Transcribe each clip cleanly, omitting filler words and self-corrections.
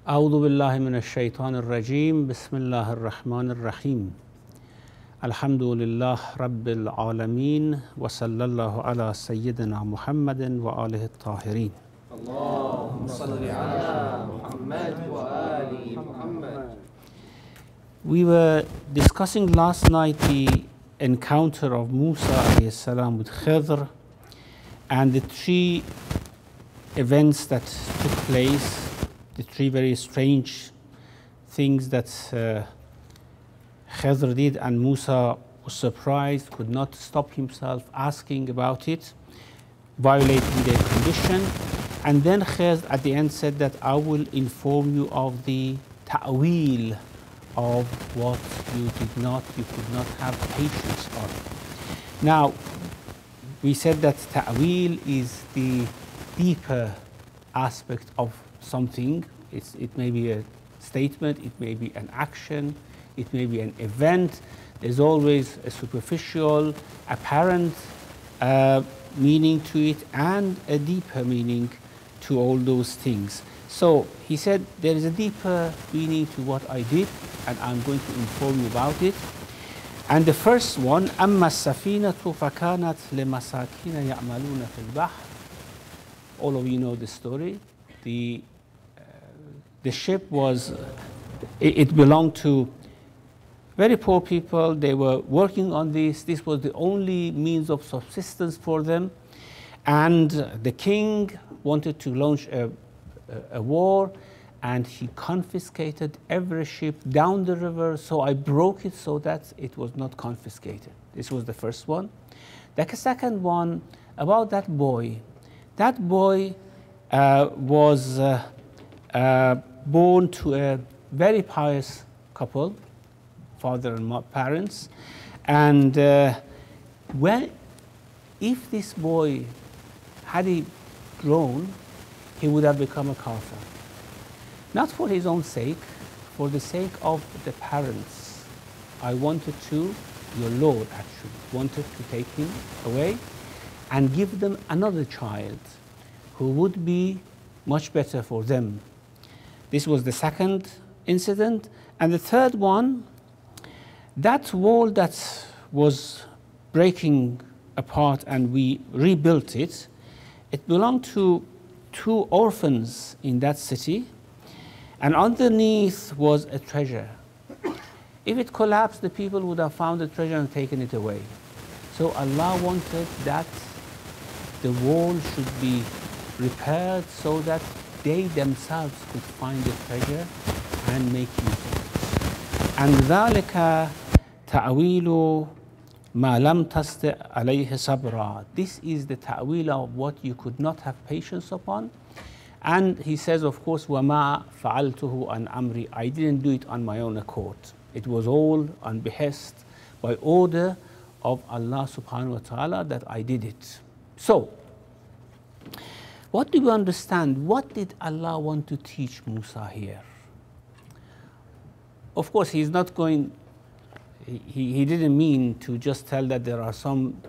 أعوذ بالله من الشيطان الرجيم بسم الله الرحمن الرحيم الحمد لله رب العالمين وصلى الله على سيدنا محمد وآله الطاهرين. اللهم صل على محمد وآل محمد. We were discussing last night the encounter of Musa alayhi salam with Khidr and the three events that took place, the three very strange things that Khidr did, and Musa was surprised, could not stop himself asking about it, violating their condition. And then Khidr at the end said that I will inform you of the ta'wil of what you could not have patience on. Now, we said that ta'wil is the deeper aspect of something. It may be a statement, it may be an action, it may be an event. There's always a superficial, apparent meaning to it and a deeper meaning to all those things. So he said there is a deeper meaning to what I did, and I'm going to inform you about it. And the first one, أما السفينة فكانت لمساكين يعملون في البحر. All of you know the story. The ship was, it belonged to very poor people. They were working on this. This was the only means of subsistence for them. And the king wanted to launch a war, and he confiscated every ship down the river. So I broke it so that it was not confiscated. This was the first one. The second one, about that boy. That boy was born to a very pious couple, father and parents. And if this boy had he grown, he would have become a kafir. Not for his own sake, for the sake of the parents. I wanted to, your Lord actually, wanted to take him away and give them another child who would be much better for them. This was the second incident. And the third one, that wall that was breaking apart and we rebuilt it, it belonged to two orphans in that city, and underneath was a treasure. If it collapsed, the people would have found the treasure and taken it away. So Allah wanted that the wall should be repaired so that they themselves could find the treasure and make use of it. And ذَلِكَ تَعْوِيلُ مَا لَمْ تَسْتِعْ عَلَيْهِ صَبْرًا. This is the ta'wil of what you could not have patience upon. And he says, of course, وَمَا فَعَلْتُهُ عَنْ أَمْرِي. I didn't do it on my own accord. It was all on behest, by order of Allah subhanahu wa ta'ala that I did it. So, what do we understand? What did Allah want to teach Musa here? Of course, he's not going, he didn't mean to just tell that there are some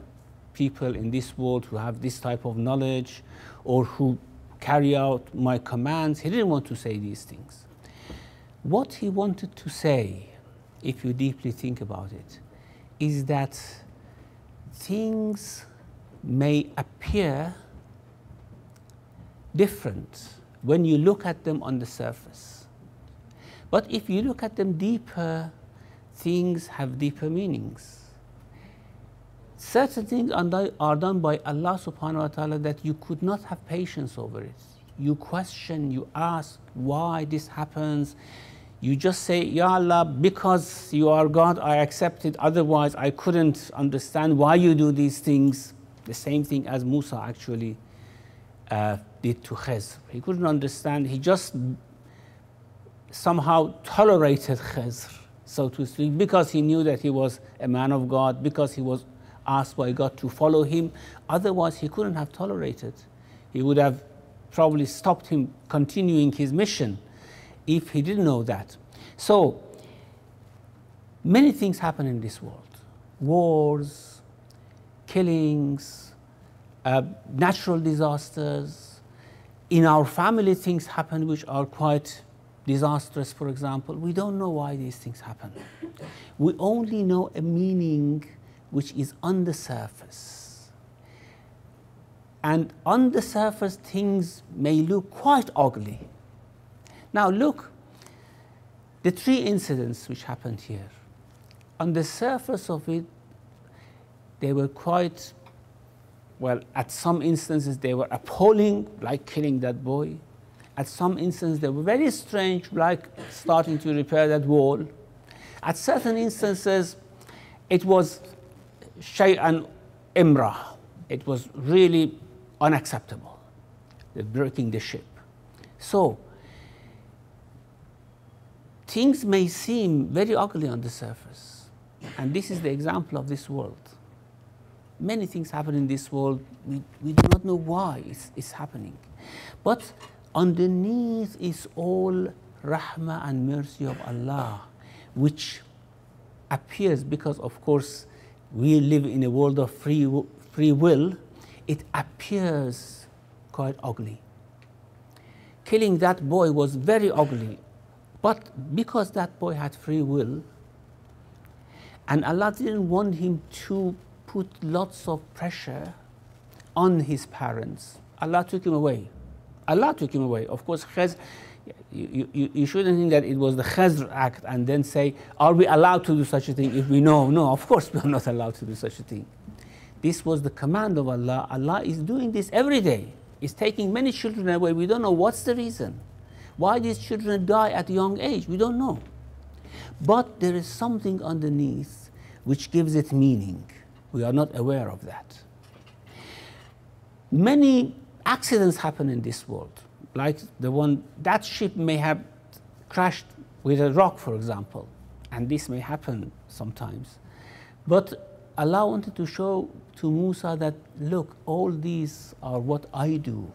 people in this world who have this type of knowledge or who carry out my commands. He didn't want to say these things. What he wanted to say, if you deeply think about it, is that things may appear different when you look at them on the surface. But if you look at them deeper, things have deeper meanings. Certain things are done by Allah subhanahu wa ta'ala that you could not have patience over it. You question, you ask why this happens. You just say, Ya Allah, because you are God, I accept it. Otherwise, I couldn't understand why you do these things. The same thing as Musa actually did to Khidr. He couldn't understand. He just somehow tolerated Khidr, so to speak, because he knew that he was a man of God, because he was asked by God to follow him. Otherwise, he couldn't have tolerated. He would have probably stopped him continuing his mission if he didn't know that. So, many things happen in this world. Wars, killings, natural disasters. In our family, things happen which are quite disastrous, for example. We don't know why these things happen. We only know a meaning which is on the surface. And on the surface, things may look quite ugly. Now look, the 3 incidents which happened here. On the surface of it, they were quite, well, at some instances they were appalling, like killing that boy. At some instances they were very strange, like starting to repair that wall. At certain instances, it was shay'an imrah. It was really unacceptable, breaking the ship. So, things may seem very ugly on the surface. And this is the example of this world. Many things happen in this world. We do not know why it's happening. But underneath is all rahmah and mercy of Allah, which appears because, of course, we live in a world of free will. It appears quite ugly. Killing that boy was very ugly. But because that boy had free will, and Allah didn't want him to put lots of pressure on his parents, Allah took him away. Allah took him away. Of course, you shouldn't think that it was the Khazr act and then say, are we allowed to do such a thing if we know? No, of course we are not allowed to do such a thing. This was the command of Allah. Allah is doing this every day. He's taking many children away. We don't know what's the reason. Why these children die at a young age, we don't know. But there is something underneath which gives it meaning. We are not aware of that. Many accidents happen in this world, like the one, that ship may have crashed with a rock, for example, and this may happen sometimes. But Allah wanted to show to Musa that, look, all these are what I do.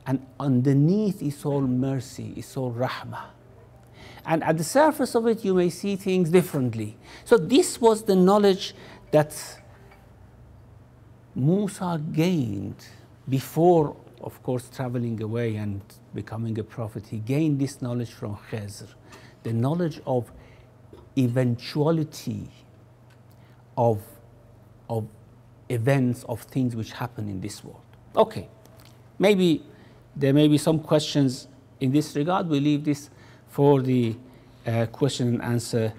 And underneath is all mercy, is all rahmah. And at the surface of it, you may see things differently. So this was the knowledge that Musa gained before, of course, traveling away and becoming a prophet. He gained this knowledge from Khizr, the knowledge of eventuality of events, of things which happen in this world. Okay, maybe there may be some questions in this regard. We leave this for the question and answer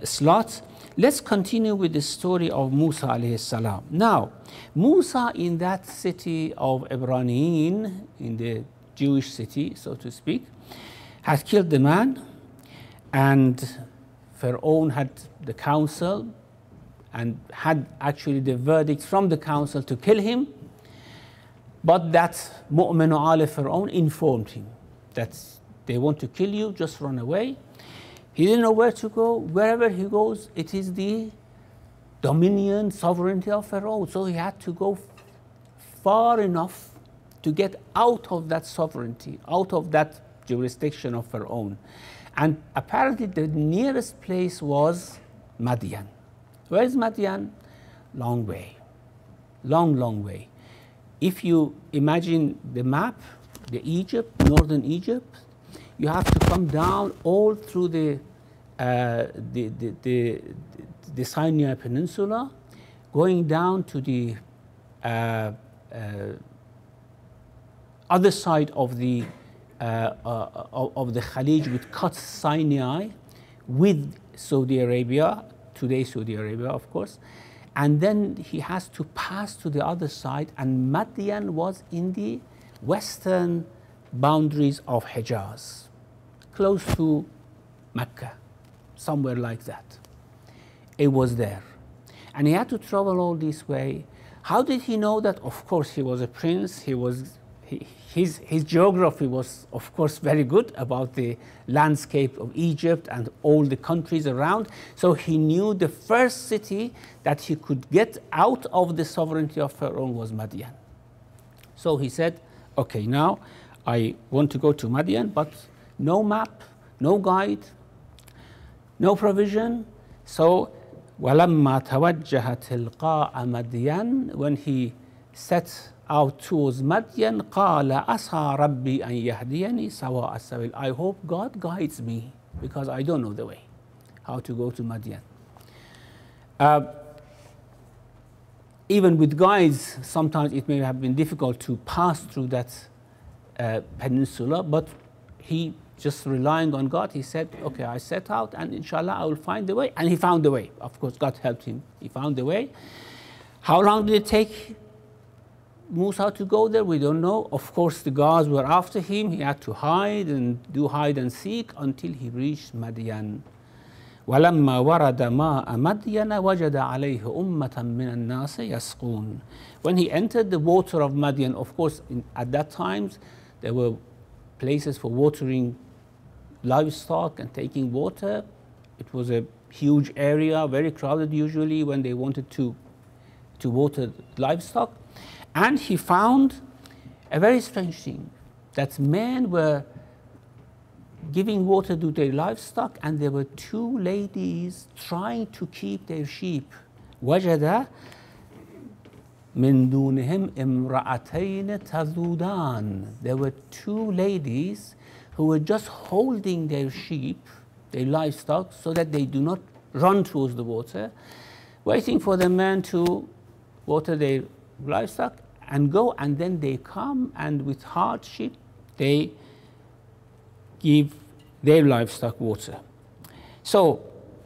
slot. Let's continue with the story of Musa alayhi salam. Now, Musa in that city of Ibraniyin, in the Jewish city, so to speak, had killed the man, and Pharaoh had the council and had actually the verdict from the council to kill him. But that Mu'min Ali Pharaoh informed him that they want to kill you, just run away. He didn't know where to go. Wherever he goes, it is the dominion, sovereignty of Pharaoh. So he had to go far enough to get out of that sovereignty, out of that jurisdiction of Pharaoh. And apparently the nearest place was Madian. Where is Madian? Long way, long way. If you imagine the map, the Egypt, northern Egypt, you have to come down all through the Sinai Peninsula, going down to the other side of the Khalij, which cuts Sinai with Saudi Arabia, today Saudi Arabia, of course. And then he has to pass to the other side, and Madian was in the western boundaries of Hijaz, close to Mecca, somewhere like that. It was there. And he had to travel all this way. How did he know that? Of course, he was a prince. His geography was, of course, very good about the landscape of Egypt and all the countries around. So he knew the first city that he could get out of the sovereignty of Pharaoh was Madian. So he said, okay, now I want to go to Madian, but no map, no guide, no provision. So وَلَمَّا تَوَجَّهَ تِلْقَاءَ مَدْيَنَ, when he set out towards Madian, قال عسى ربي أن يهديني سواء السبيل. I hope God guides me because I don't know the way, how to go to Madian. Even with guides, sometimes it may have been difficult to pass through that peninsula, but he just relying on God, he said, okay, I set out and inshallah I will find the way. And he found the way. Of course, God helped him. He found the way. How long did it take Musa to go there? We don't know. Of course, the gods were after him. He had to hide and do hide and seek until he reached Madian. وَلَمَّا وَرَدَ مَاءَ مَدْيَنَ وَجَدَ عَلَيْهِ أُمَّةً مِّنَ النَّاسِ يَسْقُونَ. When he entered the water of Madian, of course, at that time, there were places for watering livestock and taking water. It was a huge area, very crowded usually when they wanted to water livestock. And he found a very strange thing, that men were giving water to their livestock and there were two ladies trying to keep their sheep. وَجَدَ مِن دُونِهِمْ إِمْرَأَتَيْنِ تَذُودَانِ. There were two ladies who were just holding their sheep, their livestock, so that they do not run towards the water, waiting for the men to water their livestock and go, and then they come and with hardship they give their livestock water. So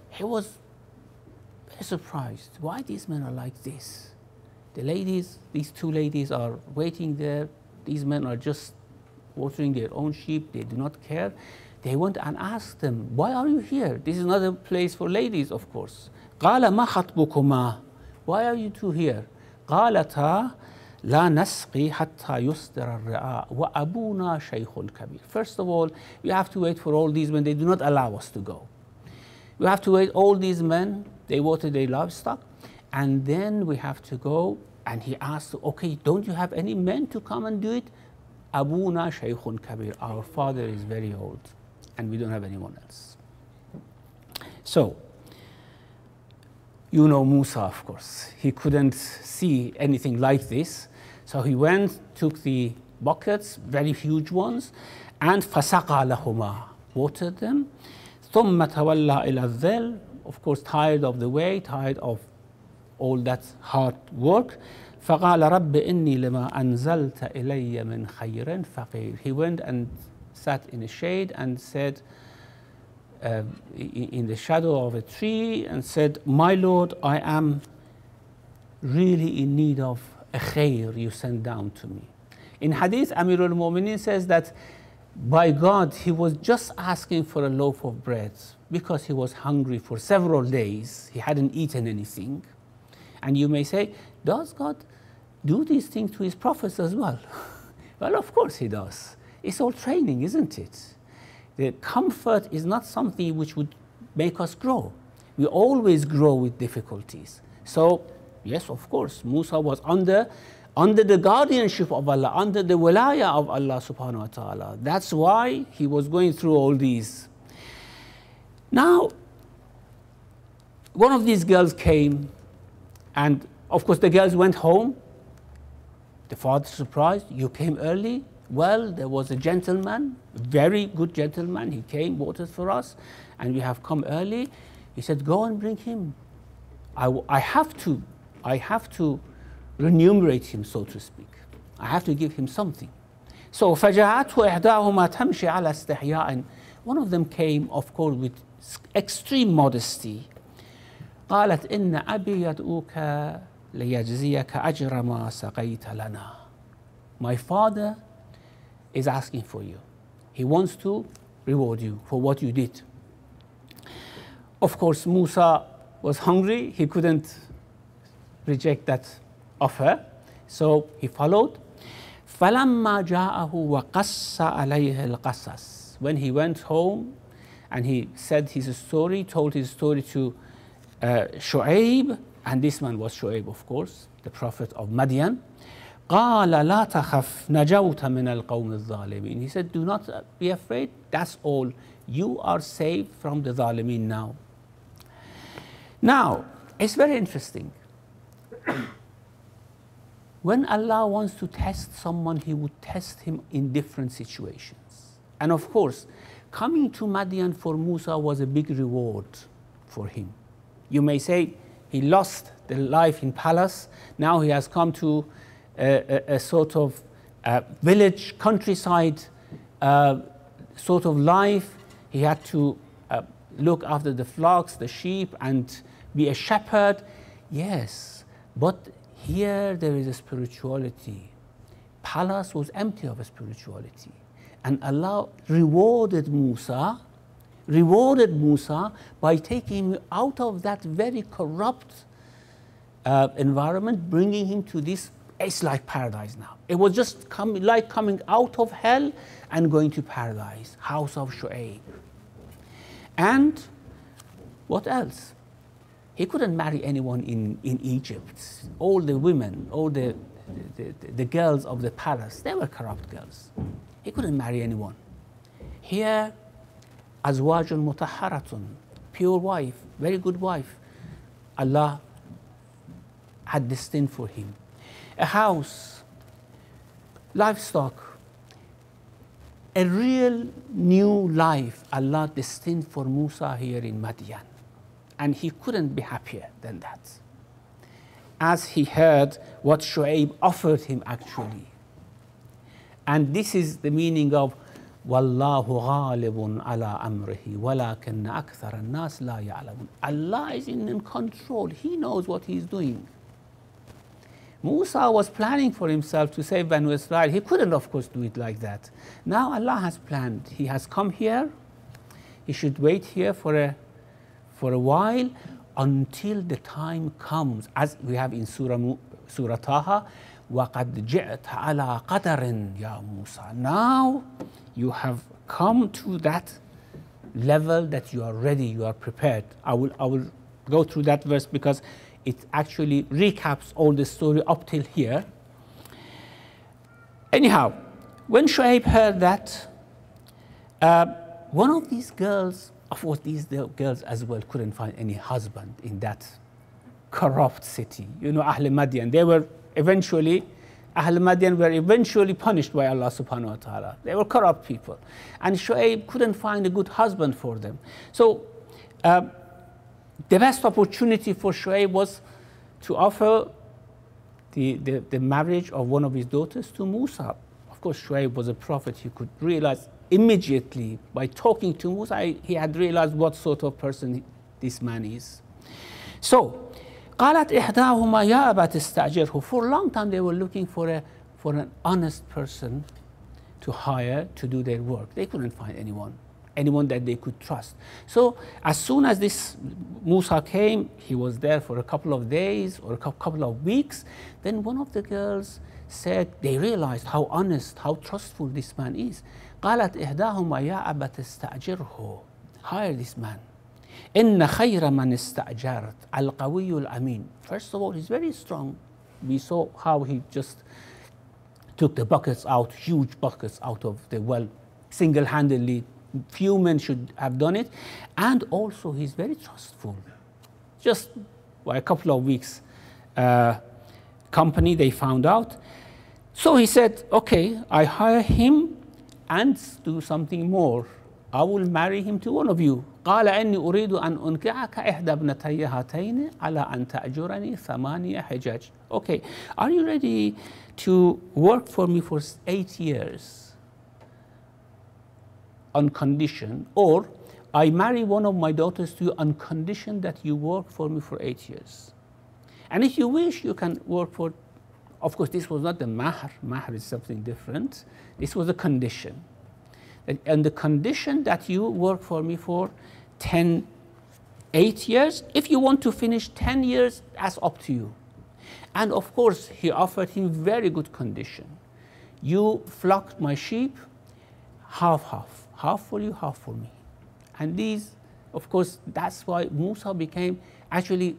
he was very surprised. Why these men are like this? The ladies, these two ladies are waiting there. These men are just watering their own sheep. They do not care. They went and asked them, why are you here? This is not a place for ladies, of course. قَالَ مَا خَطْبُكُمَا. Why are you two here? قَالَتَا لَا نَسْقِي حَتَّى يُصْدِرَ الرِّعَاءُ وَأَبُونَا شَيْخٌ كَبِيرٌ. First of all, we have to wait for all these men. They do not allow us to go. We have to wait all these men. They water their livestock. And then we have to go. And he asked, okay, don't you have any men to come and do it? Abuna Shaykhun Kabir. Our father is very old and we don't have anyone else. So, you know Musa, of course. He couldn't see anything like this. So he went, took the buckets, very huge ones, and فَسَقَى لَهُمَا, watered them. ثُمَّ تَوَلَّى إِلَى الظِّلِّ. Of course, tired of the way, tired of all that hard work. فَقَالَ رَبِّ إِنِّي لِمَا أَنزَلْتَ إِلَيَّ مِنْ خَيْرٍ فَقِيرٌ. He went and sat in the shade and said, in the shadow of a tree, and said, my Lord, I am really in need of a khair you send down to me. In Hadith, Amirul Mu'mineen says that by God, he was just asking for a loaf of bread because he was hungry for several days. He hadn't eaten anything. And you may say, does God do these things to his prophets as well? Well, of course he does. It's all training, isn't it? The comfort is not something which would make us grow. We always grow with difficulties. So, yes, of course, Musa was under the guardianship of Allah, under the wilaya of Allah subhanahu wa ta'ala. That's why he was going through all these. Now, one of these girls came, and of course the girls went home. The father surprised, you came early? Well, there was a gentleman, very good gentleman. He came, watered for us, and we have come early. He said, go and bring him. I have to remunerate him, so to speak. I have to give him something. So فَجَاءَتْهُ إِحْدَاهُمَا تَمْشِي عَلَى اسْتِحْيَاءٍ. One of them came, of course, with extreme modesty. قالت إن أبي يدعوك ليجزيك أجر ما سقيت لنا. My father is asking for you. He wants to reward you for what you did. Of course, Musa was hungry. He couldn't reject that offer. So he followed. فَلَمَّا جَاءَهُ وَقَصَّ عَلَيْهِ الْقَصَص. When he went home and he said his story, told his story to Shu'aib, and this man was Shu'aib, of course, the prophet of Madian. قَالَ لَا تَخَفْ نَجَوْتَ مِنَ الْقَوْمِ الظَّالِمِينَ. He said, do not be afraid, that's all. You are saved from the Zalimin now. Now, it's very interesting. when Allah wants to test someone, He would test him in different situations. And of course, coming to Madian for Musa was a big reward for him. You may say he lost the life in palace. Now he has come to a sort of village, countryside sort of life. He had to look after the flocks, the sheep, and be a shepherd. Yes, but here there is a spirituality. Palace was empty of a spirituality. And Allah rewarded Musa by taking him out of that very corrupt environment, bringing him to this. It's like paradise now. It was just like coming out of hell and going to paradise, house of Shu'aib. And what else? He couldn't marry anyone in Egypt. All the women, all the girls of the palace, they were corrupt girls. He couldn't marry anyone. Here, azwajun mutahharatun, pure wife, very good wife. Allah had destined for him. A house, livestock, a real new life Allah destined for Musa here in Madian. And he couldn't be happier than that. As he heard what Shu'aib offered him actually. And this is the meaning of وَاللَّهُ غَالِبٌ عَلَىٰ أَمْرِهِ وَلَكِنَّ أَكْثَرَ النَّاسِ لَا يَعْلَمُونَ. Allah is in control. He knows what He's doing. Musa was planning for himself to save Banu Israel. He couldn't, of course, do it like that. Now Allah has planned. He has come here. He should wait here for a while until the time comes, as we have in Surah Taha, وَقَدْ جِئْتَ عَلَىٰ قَدَرٍ يَا مُوسَى. Now you have come to that level that you are ready, you are prepared. I will go through that verse because it actually recaps all the story up till here. Anyhow, when Shu'aib heard that, one of these girls, of course these girls as well couldn't find any husband in that corrupt city. You know, Ahl Madian, Ahl Madian were eventually punished by Allah subhanahu wa ta'ala. They were corrupt people. And Shu'aib couldn't find a good husband for them. So the best opportunity for Shu'aib was to offer the marriage of one of his daughters to Musa. Of course, Shu'aib was a prophet. He could realize immediately by talking to Musa, he had realized what sort of person this man is. So, قالت إحداهما يا أبا تستأجره. For a long time they were looking for an honest person to hire to do their work. They couldn't find anyone that they could trust. So as soon as this Musa came, he was there for a couple of days or a couple of weeks. Then one of the girls said, they realized how honest, how trustful this man is. قالت إحداهما يا أبا تستأجره. Hire this man. إن خير من استأجرت القوي الأمين. First of all, he's very strong. We saw how he just took the buckets out, huge buckets out of the well, single-handedly. Few men should have done it. And also, he's very trustful. Just by a couple of weeks company, they found out. So he said, okay, I hire him and do something more. I will marry him to one of you. قال إني أريد أن أنكحك إحدى ابنتي هاتين على أن تأجرني 8 حجاج. Okay, are you ready to work for me for 8 years on condition, or I marry one of my daughters to you on condition that you work for me for 8 years? And if you wish, you can work for, of course, this was not the mahr. Mahr is something different. This was a condition. And the condition that you work for me for 8 years. If you want to finish 10 years, that's up to you. And of course, he offered him very good condition. You flock my sheep, half. Half for you, half for me. And these, of course, that's why Musa actually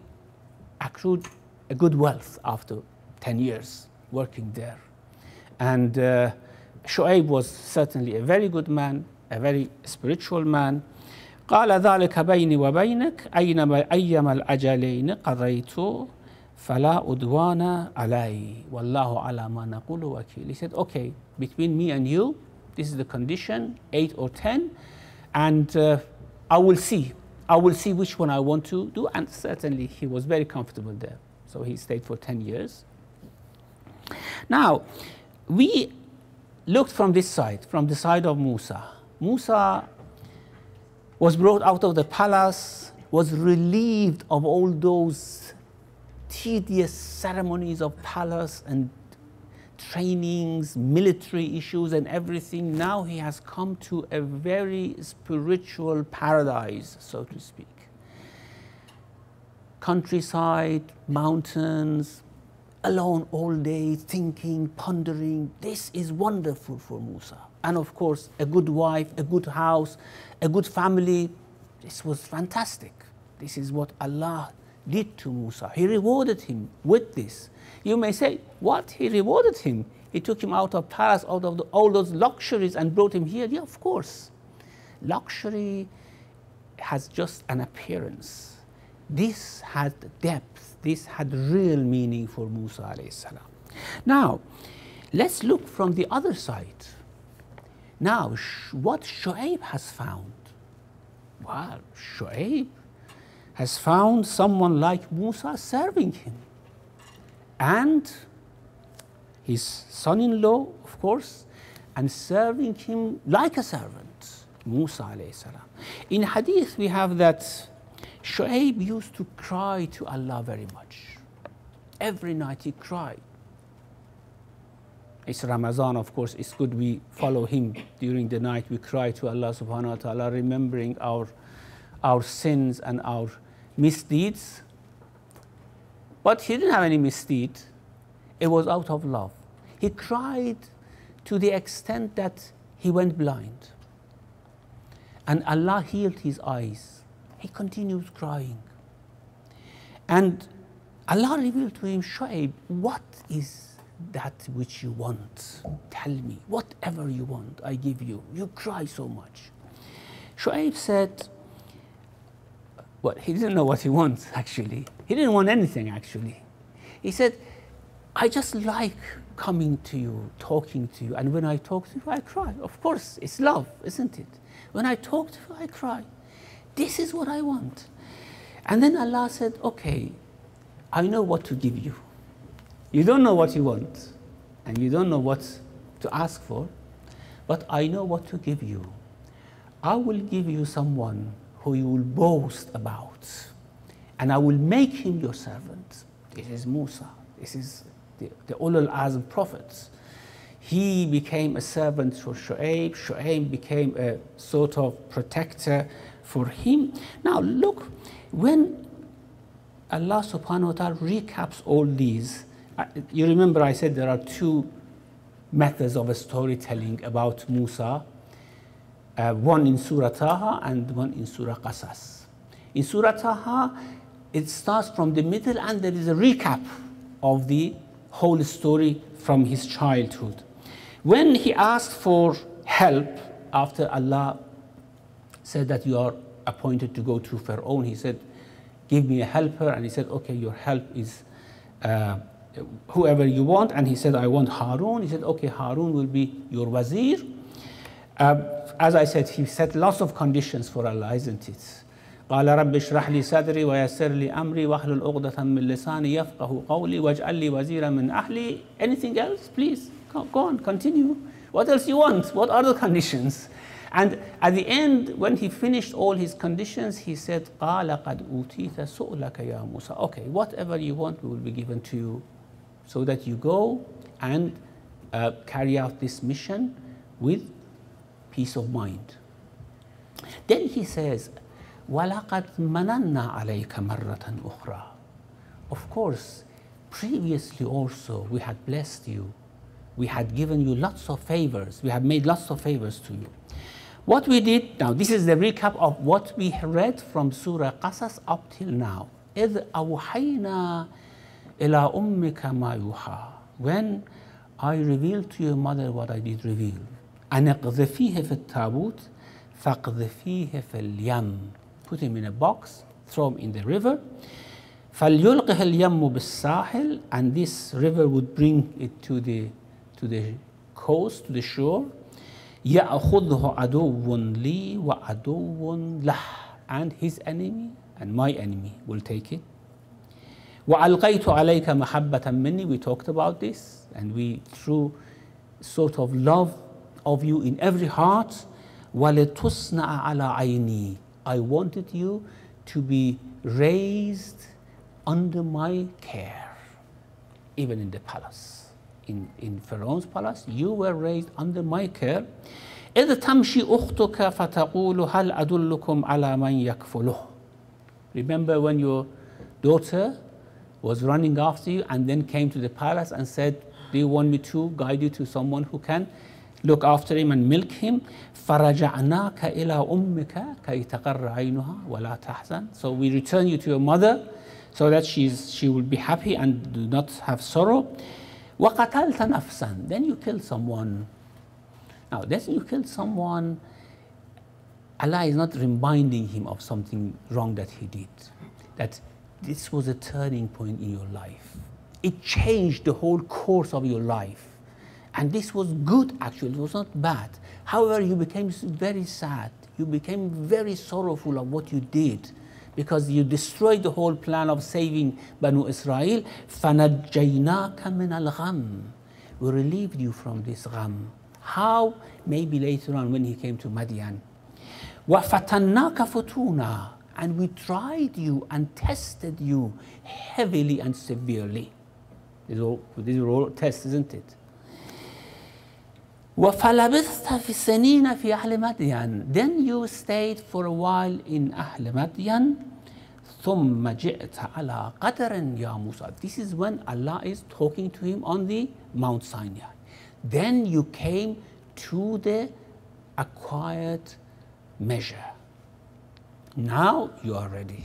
accrued a good wealth after 10 years working there. And Shu'aib was certainly a very good man, a very spiritual man. قال ذلك بيني وبينك أيما الأجلين قضيت فَلَا أُدْوَانَ عَلَيْهِ وَاللَّهُ عَلَى مَا نَقُولُ وَكِيلٌ. He said, okay, between me and you, this is the condition, 8 or 10, and I will see. I will see which one I want to do, and certainly he was very comfortable there. So he stayed for 10 years. Now, we looked from this side, from the side of Musa. Musa was brought out of the palace, was relieved of all those tedious ceremonies of palace and trainings, military issues and everything. Now he has come to a very spiritual paradise, so to speak. Countryside, mountains, alone all day, thinking, pondering. This is wonderful for Musa. And of course, a good wife, a good house, a good family. This was fantastic. This is what Allah did to Musa. He rewarded him with this. You may say, what? He rewarded him. He took him out of palace, out of all those luxuries and brought him here. Yeah, of course. Luxury has just an appearance. This had depth. This had real meaning for Musa alayhi salam. Now, let's look from the other side. Now, what Shu'aib has found? Well, Shu'aib has found someone like Musa serving him. And his son-in-law, of course, and serving him like a servant, Musa alayhi salam. In hadith, we have that Shu'aib used to cry to Allah very much. Every night he cried. It's Ramadan, of course, it's good we follow him during the night. We cry to Allah subhanahu wa ta'ala, remembering our sins and our misdeeds. But he didn't have any misdeed. It was out of love. He cried to the extent that he went blind. And Allah healed his eyes. He continues crying. And Allah revealed to him, Shu'aib, what is that which you want? Tell me, whatever you want, I give you. You cry so much. Shu'aib said, well, he didn't know what he wants, actually. He didn't want anything, actually. He said, I just like coming to you, talking to you, and when I talk to you, I cry. Of course, it's love, isn't it? When I talk to you, I cry. This is what I want. And then Allah said, okay, I know what to give you. You don't know what you want, and you don't know what to ask for, but I know what to give you. I will give you someone who you will boast about, and I will make him your servant. This is Musa. This is the Ulul Azm prophets. He became a servant for Shu'aib. Shu'aib became a sort of protector for him. Now look, when Allah subhanahu wa ta'ala recaps all these, you remember I said there are two methods of storytelling about Musa, one in Surah Taha and one in Surah Qasas. In Surah Taha, it starts from the middle and there is a recap of the whole story from his childhood. When he asked for help after Allah said that you are appointed to go to Pharaoh, he said, give me a helper, and he said, okay, your help is whoever you want, and he said, I want Harun. He said, okay, Harun will be your wazir. As I said, he set lots of conditions for Allah, isn't it? قال رب اشرح لي صدري ويسر لي أمري واحلل عقدة من لساني يفقهوا قولي واجعل لي وزيرا من أهلي. Anything else, please? Go on, continue. What else you want? What are the conditions? And at the end, when he finished all his conditions, he said, قال قد أوتيت سؤلك يا موسى. Okay, whatever you want will be given to you, so that you go and carry out this mission with peace of mind. Then he says, وَلَقَدْ مَنَنَّا عَلَيْكَ مَرَّةً أُخْرَى. Of course, previously also we had blessed you. We had given you lots of favors. We have made lots of favors to you. What we did, now this is the recap of what we read from Surah Qasas up till now. إِذْ أَوْحَيْنَا إِلَىٰ أُمِّكَ مَا يُوحَىٰ. When I revealed to your mother what I did reveal. أَنْ اقْذِفِيهِ فِي التَّابُوتِ فَاقْذِفِيهِ فِي الْيَمِّ. Put him in a box, throw him in the river. فَلْيُلْقِهِ الْيَمُّ بِالسَّاحِلِ, and this river would bring it to the coast, to the shore. يَأْخُذْهُ عَدُوٌّ لِي وَعَدُوٌّ لَهُ, and his enemy and my enemy will take it. وَأَلْقَيْتُ عَلَيْكَ مَحَبَّةً مِّنِّي, we talked about this, and we threw sort of love of you in every heart. وَلِتُصْنَعَ عَلَى عَيْنِي, I wanted you to be raised under my care, even in the palace. In Pharaoh's palace, you were raised under my care. إِذْ تَمْشِي أُخْتُكَ فَتَقُولُ هَلْ أَدُلُّكُمْ عَلَى مَنْ يَكْفُلُهُ. Remember when your daughter was running after you and then came to the palace and said, do you want me to guide you to someone who can look after him and milk him? فَرَجَعْنَاكَ إِلَىٰ أُمِّكَ كَيْ تَقَرَّ عَيْنُهَا وَلَا تَحْزَنْ. So we return you to your mother so that she will be happy and do not have sorrow. وَقَتَلْتَ نَفْسًا, then you killed someone. Now, then you killed someone, Allah is not reminding him of something wrong that he did. That this was a turning point in your life. It changed the whole course of your life. And this was good actually, it was not bad. However, you became very sad. You became very sorrowful of what you did, because you destroyed the whole plan of saving Banu Israel. فَنَجَّيْنَاكَ مِنَ الْغَمِّ, we relieved you from this gham. How? Maybe later on when he came to Madian. وَفَتَنَّاكَ فُتُونًا, and we tried you and tested you heavily and severely. These are all tests, isn't it? وَفَلَبِثْتَ فِي السَّنِينَ فِي أَهْلِ مَدْيَنَ, then you stayed for a while in أهل مدين. ثُمَّ جِئْتَ عَلَىٰ قَدَرٍ يَا مُوسَى. This is when Allah is talking to him on the Mount Sinai. Then you came to the acquired measure. Now you are ready.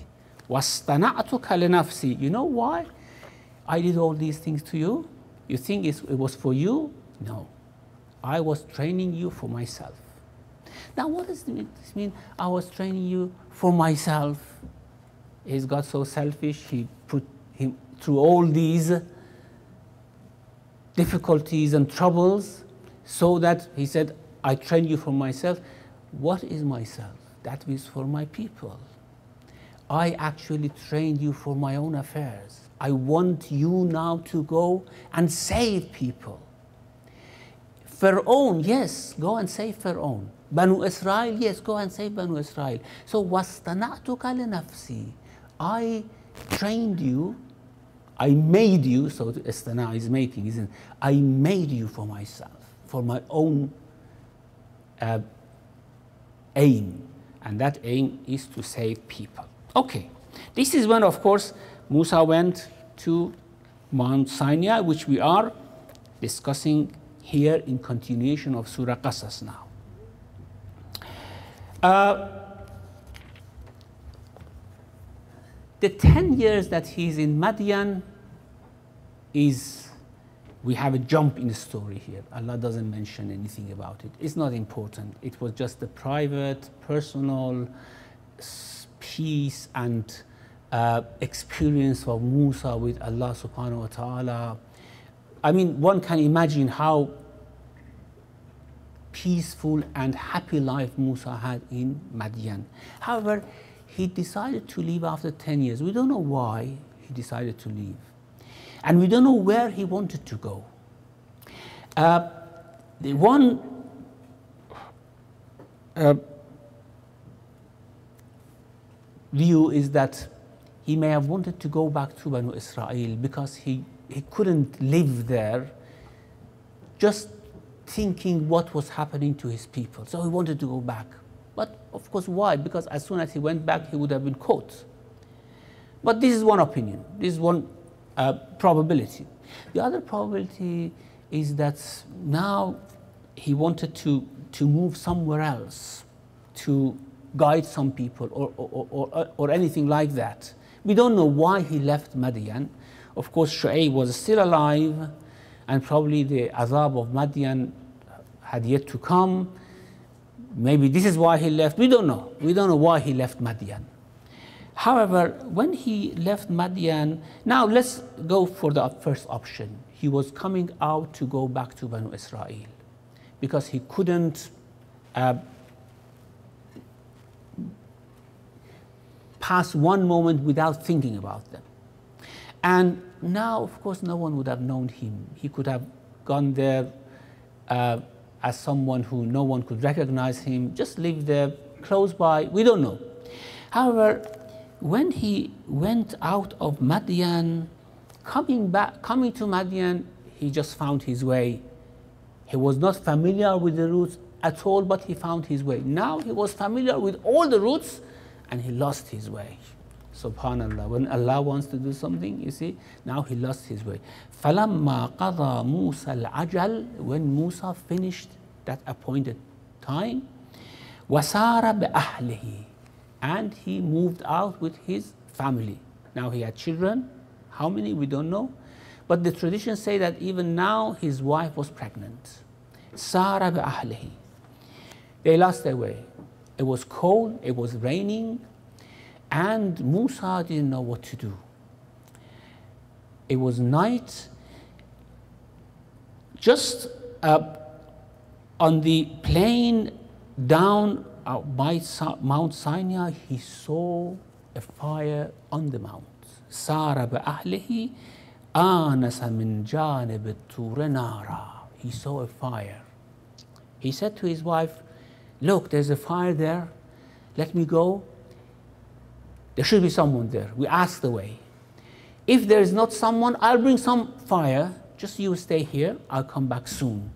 وَاصْطَنَعْتُكَ لِنَفْسِي. You know why I did all these things to you? You think it was for you? No. I was training you for myself. Now what does this mean? I was training you for myself. Is God so selfish? He put him through all these difficulties and troubles so that he said, I train you for myself. What is myself? That is for my people. I actually trained you for my own affairs. I want you now to go and save people. Pharaoh, yes, go and save Pharaoh. Banu Israel, yes, go and save Banu Israel. So, وَاسْتَنَعْتُكَ لِنَفْسِي, I trained you, I made you, so istana is making, isn't it? I made you for myself, for my own aim. And that aim is to save people. Okay, this is when, of course, Musa went to Mount Sinai, which we are discussing here in continuation of Surah Qasas now. The 10 years that he's in Madian is, we have a jump in the story here. Allah doesn't mention anything about it. It's not important. It was just a private, personal peace and experience of Musa with Allah subhanahu wa ta'ala. I mean, one can imagine how peaceful and happy life Musa had in Madian. However, he decided to leave after 10 years. We don't know why he decided to leave. And we don't know where he wanted to go. The one view is that he may have wanted to go back to Banu Israel because he couldn't live there just thinking what was happening to his people. So he wanted to go back. But of course, why? Because as soon as he went back, he would have been caught. But this is one opinion. This is one probability. The other probability is that now he wanted to move somewhere else to guide some people or anything like that. We don't know why he left Madian. Of course, Shu'aib was still alive, and probably the azab of Madian had yet to come. Maybe this is why he left. We don't know. We don't know why he left Madian. However, when he left Madian, now let's go for the first option. He was coming out to go back to Banu Israel because he couldn't pass one moment without thinking about them. And now, of course, no one would have known him. He could have gone there as someone who no one could recognize him, just live there close by, we don't know. However, when he went out of Madian, coming to Madian, he just found his way. He was not familiar with the routes at all, but he found his way. Now he was familiar with all the routes, and he lost his way. Subhanallah, when Allah wants to do something, you see, now he lost his way. فَلَمَّا قَضَى مُوسَى الْعَجَلِ, when Musa finished that appointed time, وَسَارَ بِأَهْلِهِ, and he moved out with his family. Now he had children, how many we don't know, but the traditions say that even now his wife was pregnant. سَارَ بِأَهْلِهِ. They lost their way. It was cold, it was raining, and Musa didn't know what to do. It was night. Just on the plain down by Mount Sinai, he saw a fire on the mount. سَارَ بِأَهْلِهِ آنَسَ مِنْ جَانِبِ الطُّورِ نَارًا. He saw a fire. He said to his wife, look, there's a fire there. Let me go. There should be someone there. We asked the way. If there is not someone, I'll bring some fire. Just you stay here. I'll come back soon.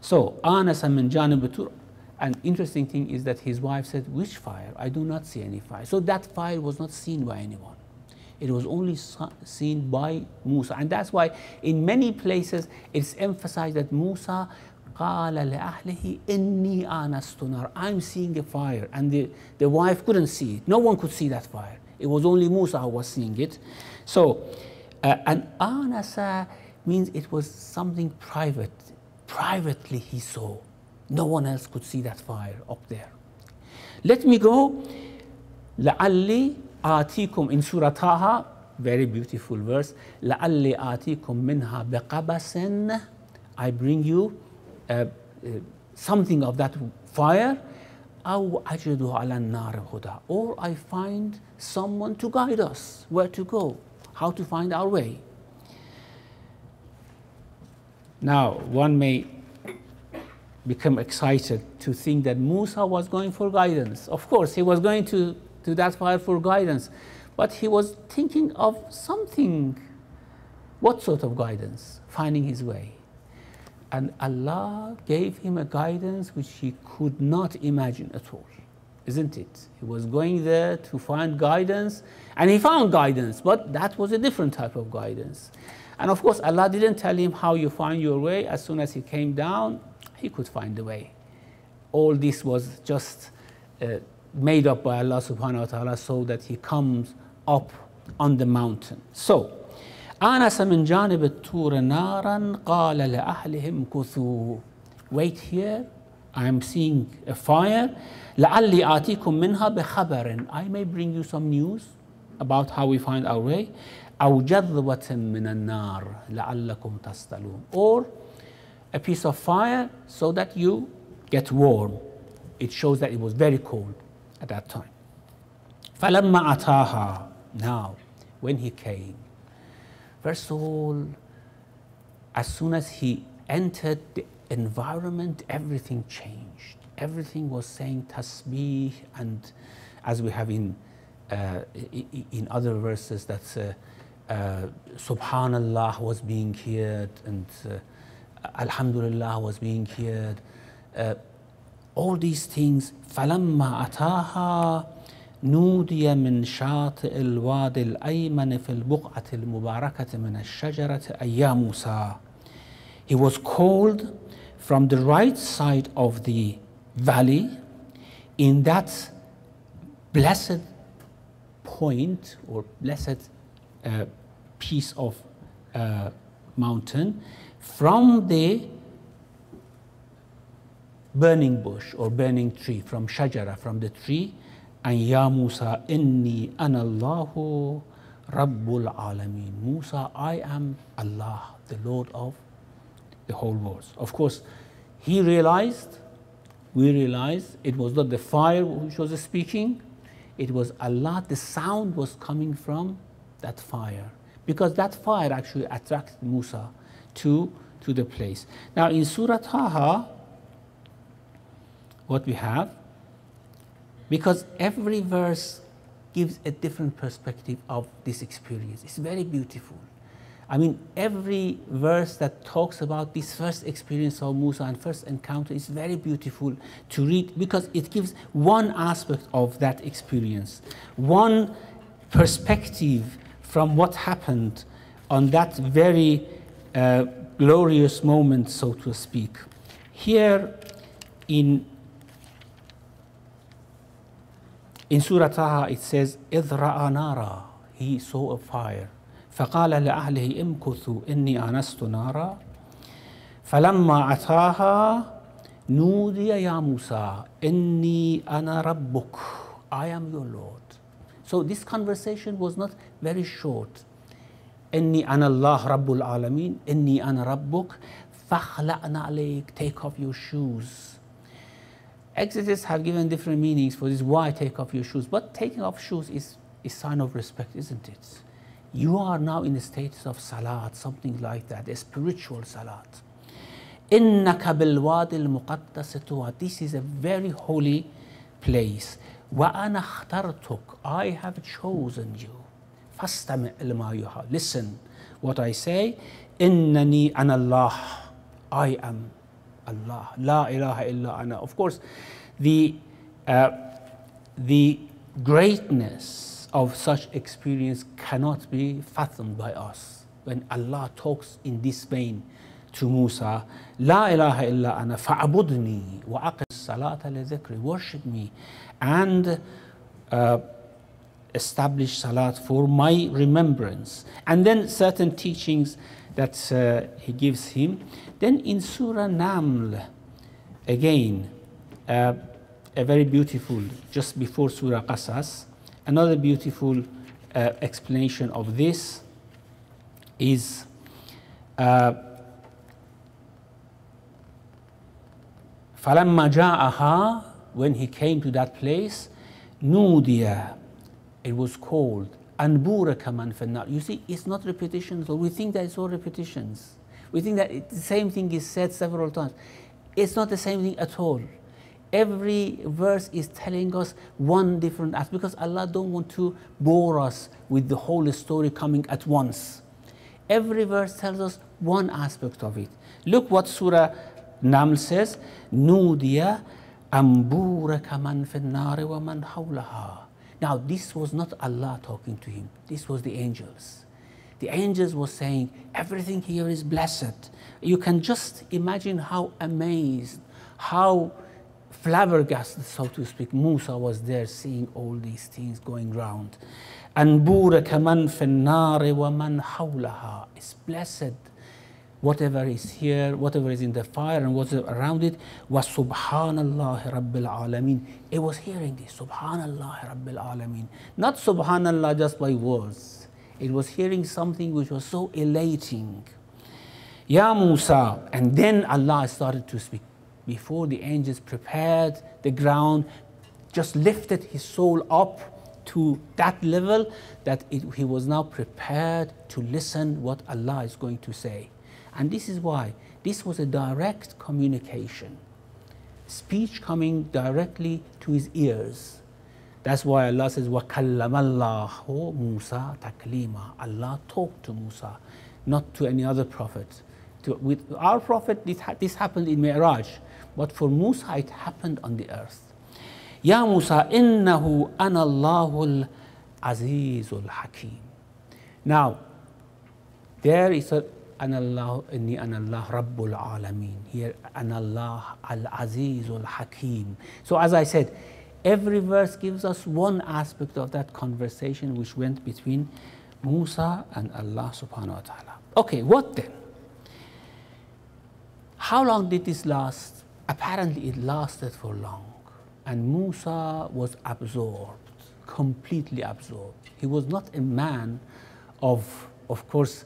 So, آنَسَ مِنْ جَانِبِ الطُّورِ. An interesting thing is that his wife said, which fire? I do not see any fire. So that fire was not seen by anyone. It was only seen by Musa. And that's why in many places it's emphasized that Musa قَالَ لِأَهْلِهِ إِنِّي آنَسْتُ نَارًا. I'm seeing a fire. And the wife couldn't see it. No one could see that fire. It was only Musa who was seeing it. So, and anasa means it was something private. Privately he saw. No one else could see that fire up there. Let me go. لَعَلِّي آتِيكُمْ in Surah Taha, very beautiful verse. لَعَلِّي آتِيكُمْ مِنْهَا بِقَبَسٍ. I bring you something of that fire. أَوْ أَجِدُ عَلَى النَّارِ هُدًى. Or I find someone to guide us where to go, how to find our way. Now, one may become excited to think that Musa was going for guidance. Of course, he was going to that fire for guidance, but he was thinking of something. What sort of guidance? Finding his way. And Allah gave him a guidance which he could not imagine at all, isn't it? He was going there to find guidance, and he found guidance, but that was a different type of guidance. And of course, Allah didn't tell him how you find your way. As soon as he came down, he could find the way. All this was just made up by Allah subhanahu wa ta'ala so that he comes up on the mountain. So, آنس من جانب الطور نارا قال لأهلهم كثوا. Wait here, I am seeing a fire. لعلي آتيكم منها بخبر. I may bring you some news about how we find our way. أو جذوة من النار لعلكم تصطلون. Or a piece of fire so that you get warm. It shows that it was very cold at that time. فلما أتاها. Now, when he came, first of all, as soon as he entered the environment, everything changed. Everything was saying tasbih, and as we have in other verses, that Subhanallah was being heard, and Alhamdulillah was being heard. All these things. فَلَمَّا أَتَاهَا نودي من شاطئ الوادي الأيمن في البقعة المباركة من الشجرة أي يا موسى. He was called from the right side of the valley in that blessed point or blessed piece of mountain from the burning bush or burning tree, from shajara, from the tree. and Ya Musa, inni ana Allahu Rabbul Alameen. Musa, I am Allah, the Lord of the whole world. Of course, he realized, we realized, it was not the fire which was speaking, it was Allah. The sound was coming from that fire, because that fire actually attracted Musa to the place. Now in Surah Taha, what we have, because every verse gives a different perspective of this experience. It's very beautiful. I mean, every verse that talks about this first experience of Musa and first encounter is very beautiful to read, because it gives one aspect of that experience, one perspective from what happened on that very glorious moment, so to speak. Here in Surah Taha, it says, إِذْ رَأَى نَارًا, he saw a fire. فقال لأهله امكثوا إني آنست نارا فلما أتاها نودي يا موسى إني أنا ربك, I am your Lord. So this conversation was not very short. إني أنا الله رب العالمين, إني أنا ربك, فاخلعنا عليك, take off your shoes. Exegetes have given different meanings for this, why take off your shoes, but taking off shoes is a sign of respect, isn't it? You are now in the status of salat, something like that, a spiritual salat. إِنَّكَ بِالْوَادِ الْمُقَدَّسِ طُوًى, this is a very holy place. وَأَنَا اخْتَرْتُكَ, I have chosen you. فَاسْتَمِعْ لِمَا يُوحَى, listen what I say. إِنَّنِي أَنَا اللَّهُ, I am Allah. La ilaha illa ana. Of course, the greatness of such experience cannot be fathomed by us. When Allah talks in this vein to Musa, La ilaha illa ana fa'abudni wa aqim salata li dhikri, worship me and establish salat for my remembrance. And then certain teachings that he gives him. Then in Surah Naml, again, a very beautiful, just before Surah Qasas, another beautiful explanation of this is فَلَمَّا جَاءَهَا, when he came to that place, نُودِيَ, it was called, أَنْ بُورَكَ مَنْ فِي النَّارِ. You see, it's not repetitions, or we think that it's all repetitions. We think that the same thing is said several times. It's not the same thing at all. Every verse is telling us one different aspect, because Allah don't want to bore us with the whole story coming at once. Every verse tells us one aspect of it. Look what Surah Naml says, نُودِيَ أَنْ بُورَكَ مَنْ فِي النَّارِ وَمَنْ حَوْلَهَا. Now this was not Allah talking to him, this was the angels. The angels were saying, everything here is blessed. You can just imagine how amazed, how flabbergasted, so to speak, Musa was there seeing all these things going round. أَنْ بُورَكَ مَنْ فِي النَّارِ وَمَنْ حَوْلَهَا. It's blessed, whatever is here, whatever is in the fire and what's around it. وَسُبْحَانَ اللَّهِ رَبِّ الْعَالَمِينَ. It was hearing this, Subhanallah Rabbil Alameen. Not Subhanallah just by words. It was hearing something which was so elating. Ya Musa, and then Allah started to speak. Before the angels prepared the ground, just lifted his soul up to that level that he was now prepared to listen what Allah is going to say. And this is why this was a direct communication, speech coming directly to his ears. That's why Allah says, وَكَلَّمَ اللَّهُ Musa taklima. Allah talked to Musa, not to any other prophet. With our prophet, this happened in Mi'raj, but for Musa, it happened on the earth. Ya Musa, innahu ana Allahul Azizul Hakim. Now, there is a ana Allah, inni ana Allah Rabbul Alameen. Here, ana Allah Al Azizul Hakim. So as I said, every verse gives us one aspect of that conversation which went between Musa and Allah subhanahu wa ta'ala. Okay, what then? How long did this last? Apparently it lasted for long. And Musa was absorbed, completely absorbed. He was not a man of course,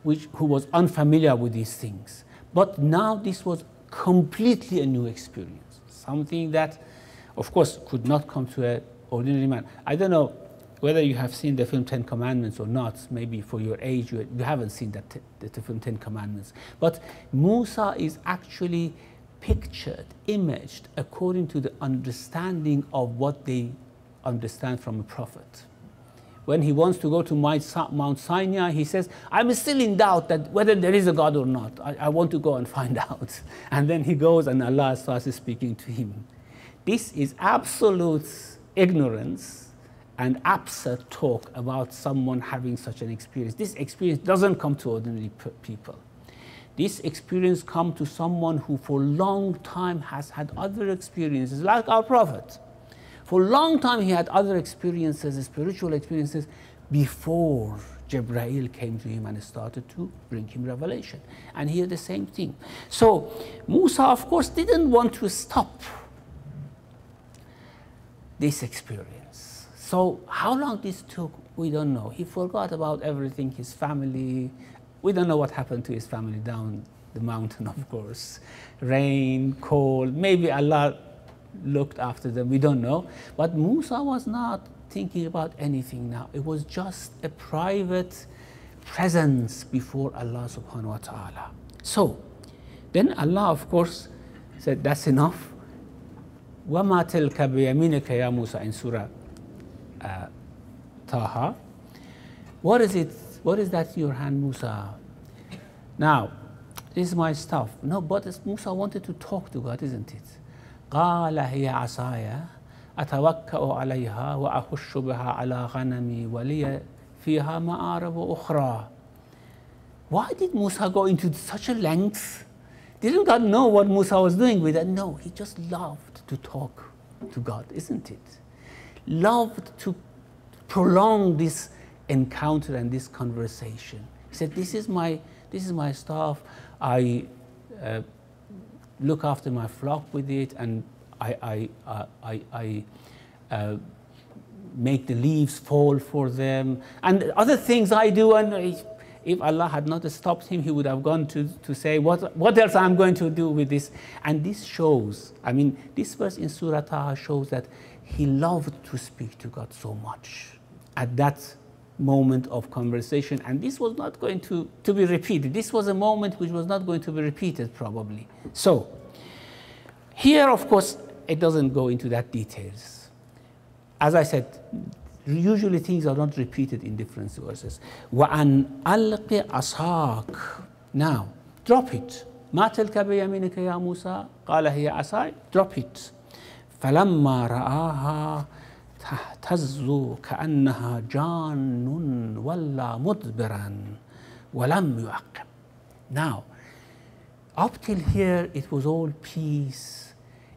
who was unfamiliar with these things. But now this was completely a new experience, something that, of course, could not come to an ordinary man. I don't know whether you have seen the film Ten Commandments or not. Maybe for your age, you haven't seen the film Ten Commandments. But Musa is actually pictured, imaged, according to the understanding of what they understand from a prophet. When he wants to go to Mount Sinai, he says, I'm still in doubt that whether there is a God or not. I want to go and find out. And then he goes and Allah starts speaking to him. This is absolute ignorance and absurd talk about someone having such an experience. This experience doesn't come to ordinary people. This experience comes to someone who for a long time has had other experiences, like our Prophet. For a long time he had other experiences, spiritual experiences, before Jibreel came to him and started to bring him revelation. And here the same thing. So Musa, of course, didn't want to stop this experience. So how long this took, we don't know. He forgot about everything, his family. We don't know what happened to his family down the mountain, of course. Rain, cold, maybe Allah looked after them, we don't know. But Musa was not thinking about anything now. It was just a private presence before Allah subhanahu wa ta'ala. So then Allah, of course, said, that's enough. وَمَا تِلْكَ بِيَمِينِكَ يَا Musa, in Surah Taha. What is it? What is that in your hand, Musa? Now, this is my stuff. No, but Musa wanted to talk to God, isn't it? قال هي عصاي أتوكأ عليها وأخش بها على غنمي ولي فيها مآرب أخرى. Why did Musa go into such a length? Didn't God know what Musa was doing with it? No, he just loved to talk to God, isn't it? Loved to prolong this encounter and this conversation. He said, this is my staff. I look after my flock with it, and I make the leaves fall for them, and other things I do. And if Allah had not stopped him, he would have gone to say, what else I'm going to do with this? And this shows, I mean, this verse in Surah Taha shows that he loved to speak to God so much at that moment of conversation, and this was not going to be repeated. This was a moment which was not going to be repeated, probably. So here, of course, it doesn't go into that details. As I said, usually things are not repeated in different verses. وَأَنْ أَلْقِ عَصَاكَ. Now, drop it. مَا تِلْكَ بِيَمِينِكَ يَا مُوسَى قَالَ هِيَ عَصَايَ. Drop it. فَلَمَّا رَآهَا تهتز كأنها جان ولا مدبرا ولم يعقب. Now, up till here, it was all peace,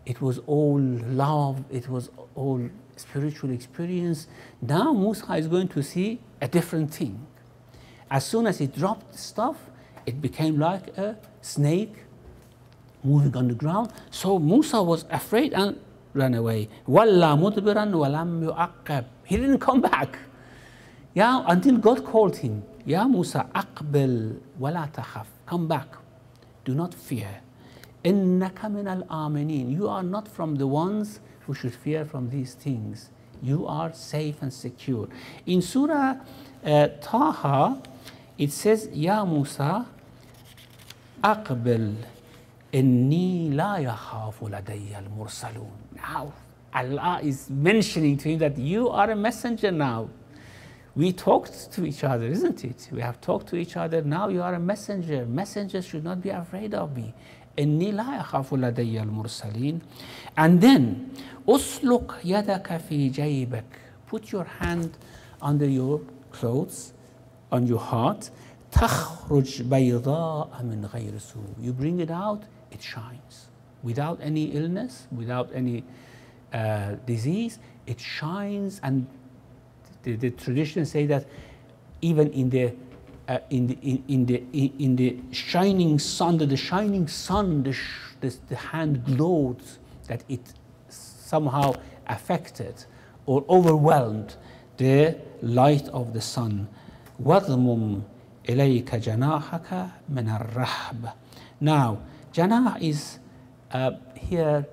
it was all love, it was all spiritual experience. Now Musa is going to see a different thing. As soon as he dropped the stuff, it became like a snake moving on the ground. So Musa was afraid and ran away. وَلَّا مُدْبِرًا وَلَمْ يُعَقَّبْ. He didn't come back. Yeah, until God called him. Ya Musa, أقبل ولا تخف. Come back. Do not fear. إِنَّكَ مِنَ الْآمِنِينَ. You are not from the ones who should fear from these things. You are safe and secure. In Surah Taha, it says, Ya Musa, أقبل إني لا يخاف لدي المرسلون. Now Allah is mentioning to him that you are a messenger now. We talked to each other, isn't it? We have talked to each other. Now you are a messenger. Messengers should not be afraid of me. إني لا يخاف لدي المرسلين. And then أسلك يدك في جيبك. Put your hand under your clothes, on your heart. تخرج بيضاء من غير سوء. You bring it out, it shines. Without any illness, without any disease, it shines. And the traditions say that even in the shining sun, the hand glows, that it somehow affected or overwhelmed the light of the sun. وَضْمُمْ إِلَيْكَ جَنَاحَكَ مِنَ الرَّحْبِ. Now, janah is here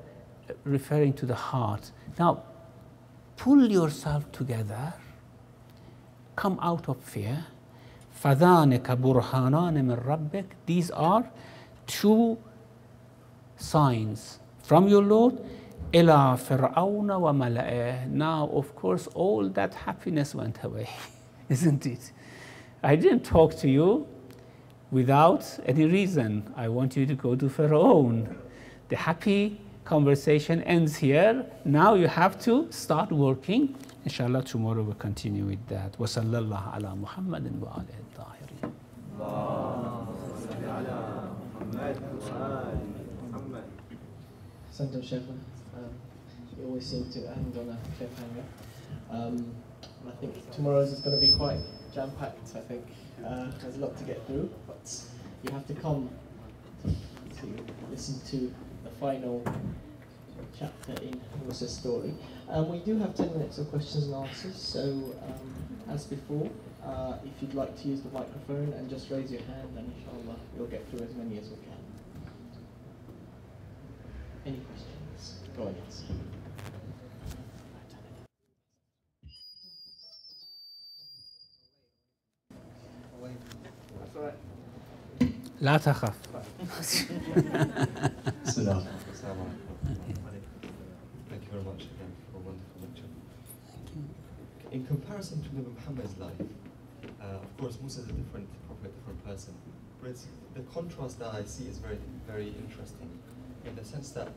referring to the heart. Now, pull yourself together, come out of fear. فَذَانِكَ بُرْهَانَانِ مِنْ رَبِّكَ. These are two signs from your Lord. إِلَى فِرْعَوْنَ وَمَلَئِهِ. Now, of course, all that happiness went away, isn't it? I didn't talk to you without any reason. I want you to go to Pharaoh. The happy conversation ends here. Now you have to start working. Inshallah, tomorrow we'll continue with that. وصلى الله على محمد وآله الطاهرين. Santo Shepherd, you always seem to end on a cliffhanger. I think tomorrow's is going to be quite jam-packed. I think there's a lot to get through, but you have to come to listen to the final chapter in Musa's story. We do have 10 minutes of questions and answers, so as before, if you'd like to use the microphone and just raise your hand, and inshallah we'll get through as many as we can. Any questions? Go ahead. That's all right. لا تخف. Thank you very much again for a wonderful lecture. In comparison to Nabi Muhammad's life, of course Musa is a different prophet, different person. But the contrast that I see is very, very interesting in the sense that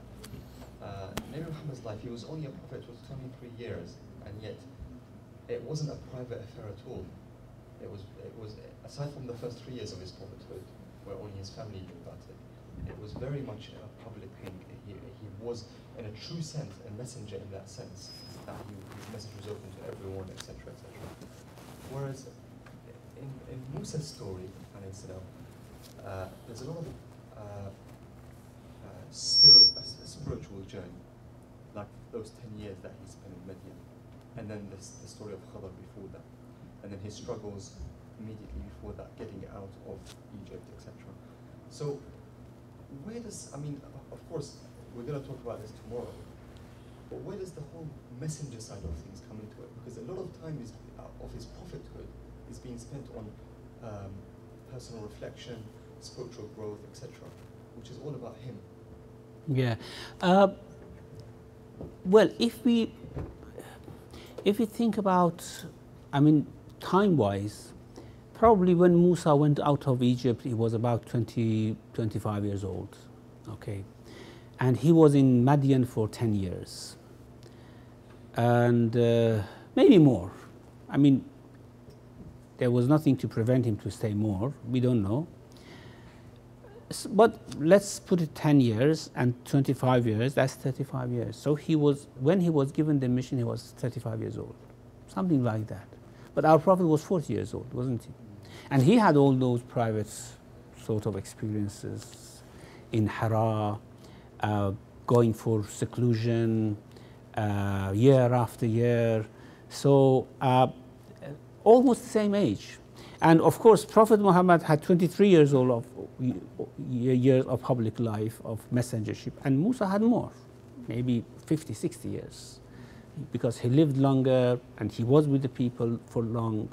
Nabi Muhammad's life, he was only a prophet for 23 years, and yet it wasn't a private affair at all. It was aside from the first 3 years of his prophethood, where only his family knew about it, it was very much a public thing. He was, in a true sense, a messenger in that sense, that his message was open to everyone, etc., etc. Whereas in Musa's story, there's a lot of spiritual journey, like those 10 years that he spent in Median, and then the story of Khadr before that, and then his struggles immediately before that, getting out of Egypt, etc. So, where does, of course, we're going to talk about this tomorrow, but where does the whole messenger side of things come into it? Because a lot of time of his prophethood is being spent on personal reflection, spiritual growth, etc., which is all about him. Yeah. Well, if we think about, time-wise, probably when Musa went out of Egypt, he was about 25 years old, okay? And he was in Madian for 10 years. And maybe more. There was nothing to prevent him to stay more. We don't know. But let's put it 10 years and 25 years, that's 35 years. So when he was given the mission, he was 35 years old, something like that. But our Prophet was 40 years old, wasn't he? And he had all those private sort of experiences in Hira, going for seclusion year after year. So almost the same age. And of course, Prophet Muhammad had 23 years of years of public life, of messengership, and Musa had more, maybe 50, 60 years, because he lived longer and he was with the people for a long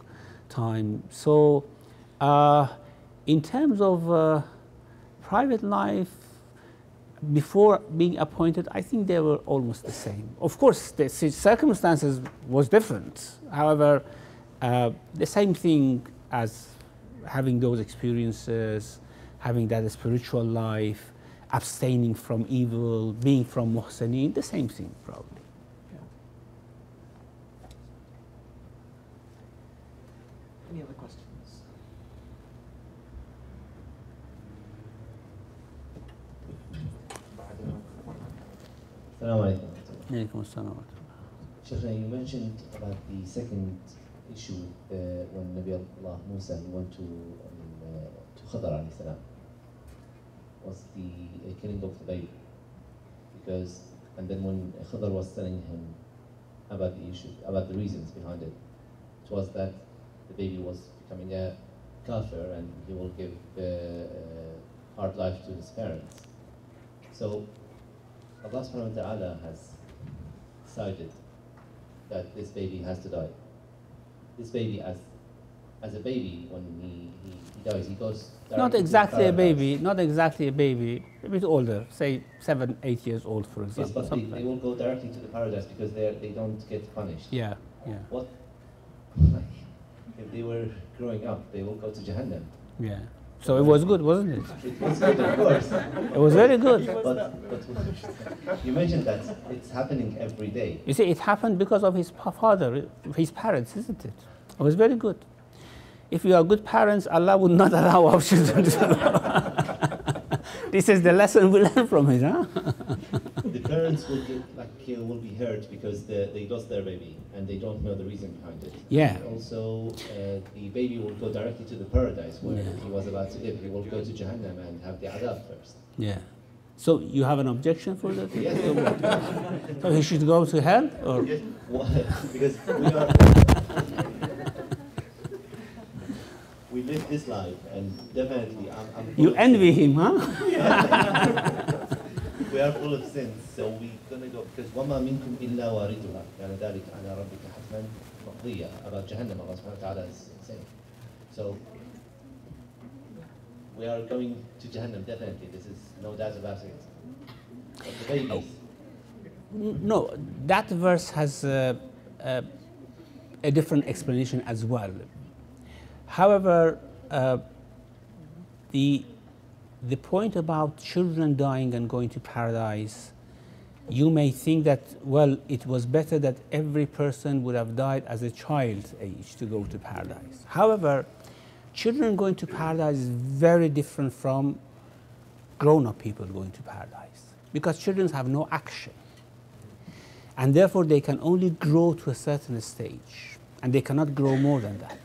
time. So in terms of private life, before being appointed, I think they were almost the same. Of course, the circumstances was different. However, the same thing as having those experiences, having that spiritual life, abstaining from evil, being from muhsineen, the same thing probably. Yeah. Any other questions? Assalamu Alaikum assalam. Shaykhna, you mentioned about the second issue when Nabi Allah Musa went to Khadr alayhi salam, was the killing of the baby, because And then when Khidr was telling him about the issue, about the reasons behind it, it was that the baby was becoming a kafir and he will give hard life to his parents. So Allah subhanahu wa ta'ala has decided that this baby has to die. This baby, as a baby, when he dies, he goes Not directly to exactly a paradise. baby, not exactly a baby, a bit older, say 7, 8 years old, for Yes, example. but something they like will go directly to the paradise because they don't get punished. Yeah, yeah, What? If they were growing up, they will go to Jahannam. yeah. So it was good, wasn't it? It was good, of course. It was very good. But you mentioned that it's happening every day. You see, it happened because of his father, his parents, isn't it? It was very good. If you are good parents, Allah would not allow our children to. This is the lesson we learn from it, huh? The parents will will be hurt because they lost their baby and they don't know the reason behind it. Yeah. And also, the baby will go directly to the paradise where Yeah. he was about to live. He will go to Jahannam and have the adab first. Yeah. So you have an objection for that? Yes. So he should go to hell, or? Why? Because we live this life, and definitely I'm full You of envy sins. him, huh? We are full of sins, so we're gonna go because وَمَا مِنكُمْ إِلَّا وَارِدُهَا كَانَ ذَلِكَ عَلَى رَبِّكَ حَتْمًا مَقْضِيًّا. About Jahannam, Allah subhanahu wa ta'ala is saying. So we are going to Jahannam definitely. This is no doubt about it. But the babies. No, that verse has a different explanation as well. However, the point about children dying and going to paradise, you may think that, well, it was better that every person would have died as a child's age to go to paradise. However, children going to paradise is very different from grown-up people going to paradise, because children have no action. And therefore, they can only grow to a certain stage, and they cannot grow more than that.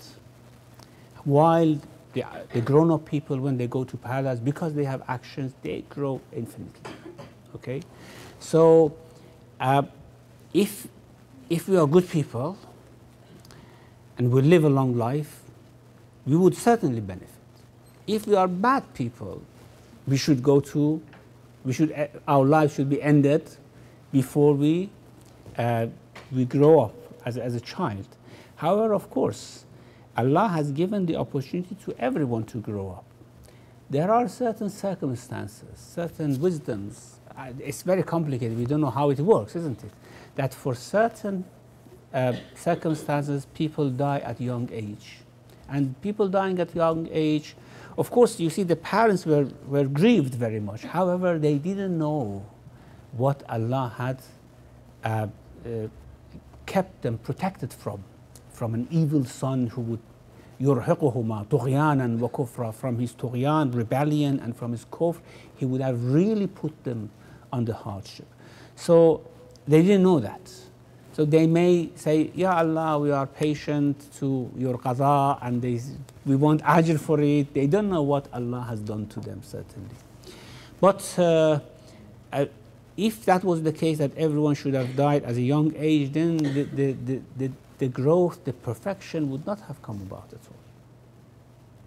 While the grown-up people, when they go to paradise, because they have actions, they grow infinitely. Okay, so if we are good people and we live a long life, we would certainly benefit. If we are bad people, we should go to, our lives should be ended before we grow up as a child. However, of course, Allah has given the opportunity to everyone to grow up. There are certain circumstances, certain wisdoms. It's very complicated. We don't know how it works, isn't it? That for certain circumstances, people die at young age. And people dying at young age, of course, you see the parents were grieved very much. However, they didn't know what Allah had kept them protected from an evil son who would يرهقهما طغيانا وكفرا, from his tughyan, rebellion, and from his kufr, he would have really put them under hardship. So they didn't know that. So they may say, Ya Allah, we are patient to your qada, and we want ajr for it. They don't know what Allah has done to them, certainly. But if that was the case, that everyone should have died at a young age, then the growth, the perfection would not have come about at all.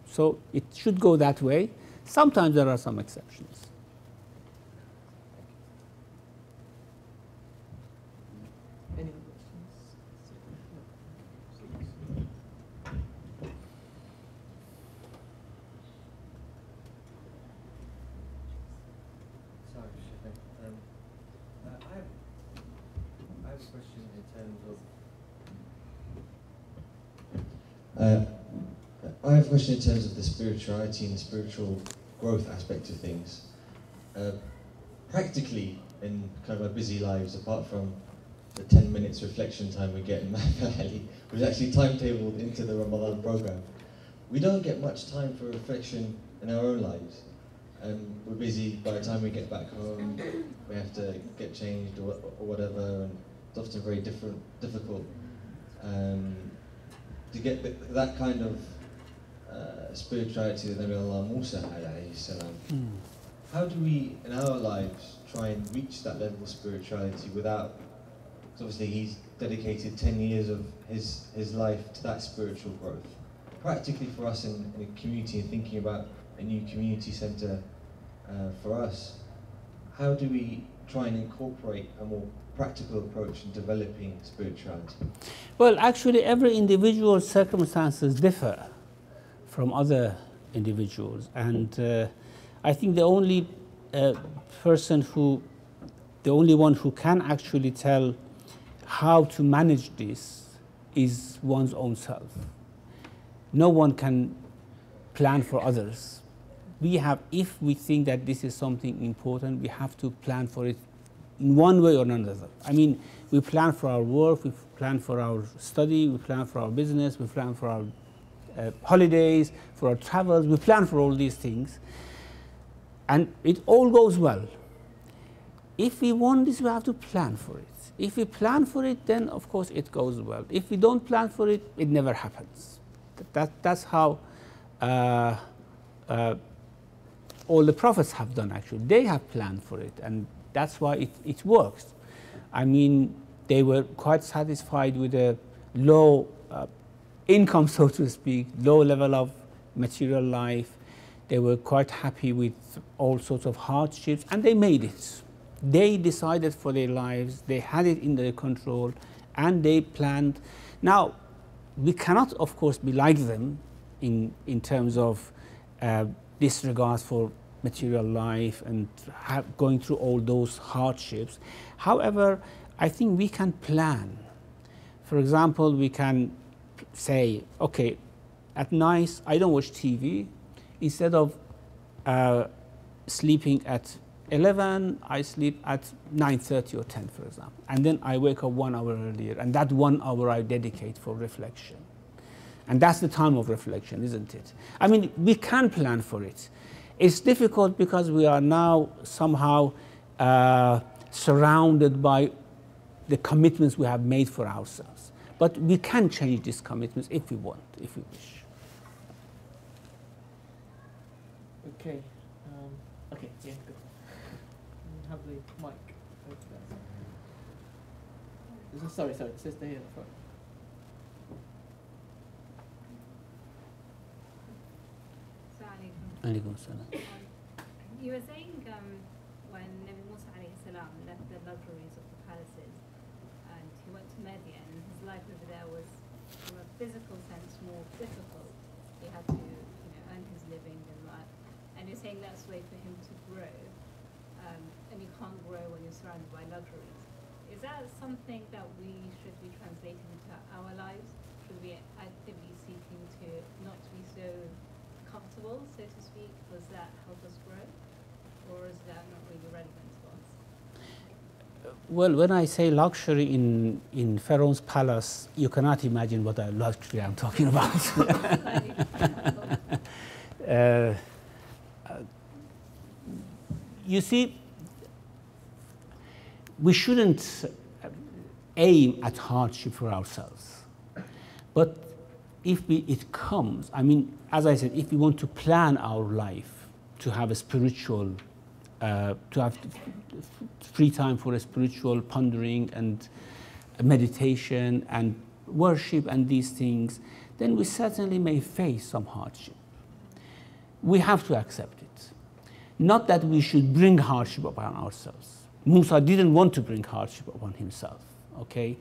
So it should go that way. Sometimes there are some exceptions. Any other questions? Sorry, Shafin. I have a question in terms of. I have a question in terms of the spirituality and the spiritual growth aspect of things. Practically, in kind of our busy lives, apart from the 10 minutes reflection time we get in Mahfali, which is actually timetabled into the Ramadan program, we don't get much time for reflection in our own lives. We're busy. By the time we get back home, we have to get changed or whatever, and it's often very difficult to get that kind of spirituality that Nabi Allah Musa had, alayhi salam. How do we, in our lives, try and reach that level of spirituality without, because obviously he's dedicated 10 years of his life to that spiritual growth. Practically for us in a community and thinking about a new community centre for us, how do we try and incorporate a more practical approach in developing spirituality? Well, actually, every individual's circumstances differ from other individuals, and I think the only one who can actually tell how to manage this is one's own self. No one can plan for others. If we think that this is something important, we have to plan for it in one way or another. I mean, we plan for our work, we plan for our study, we plan for our business, we plan for our holidays, for our travels, we plan for all these things, and it all goes well. If we want this, we have to plan for it. If we plan for it, then of course it goes well. If we don't plan for it, it never happens. That's how all the prophets have done, actually. They have planned for it, and that's why it works. I mean, they were quite satisfied with a low income, so to speak, low level of material life. They were quite happy with all sorts of hardships, and they made it. They decided for their lives, they had it in their control, and they planned. Now, we cannot, of course, be like them in terms of disregard for material life and going through all those hardships. However, I think we can plan. For example, we can say, okay, at night I don't watch TV. Instead of sleeping at 11, I sleep at 9:30 or 10, for example. And then I wake up 1 hour earlier, and that 1 hour I dedicate for reflection. And that's the time of reflection, isn't it? I mean, we can plan for it. It's difficult because we are now somehow surrounded by the commitments we have made for ourselves. But we can change these commitments if we want, if we wish. Okay. Okay, yeah, go. Have the mic over there. Sorry, it says there in the front. Alaikum salam. You were saying when Nabi Musa alayhi salam left the luxuries of the palaces and he went to Madian, his life over there was, from a physical sense, more difficult. He had to, earn his living and that. And you're saying that's a way for him to grow, and you can't grow when you're surrounded by luxuries. Is that something that we should be translating into our lives? Should we actively seeking to not be so comfortable, so to speak? Does that help us grow, or is that not really relevant to us? Well, when I say luxury in Pharaoh's palace, you cannot imagine what a luxury I'm talking about. You see, we shouldn't aim at hardship for ourselves. But if it comes, I mean, as I said, if we want to plan our life, to have a spiritual, to have free time for a spiritual pondering and meditation and worship and these things, then we certainly may face some hardship. We have to accept it. Not that we should bring hardship upon ourselves. Musa didn't want to bring hardship upon himself, okay?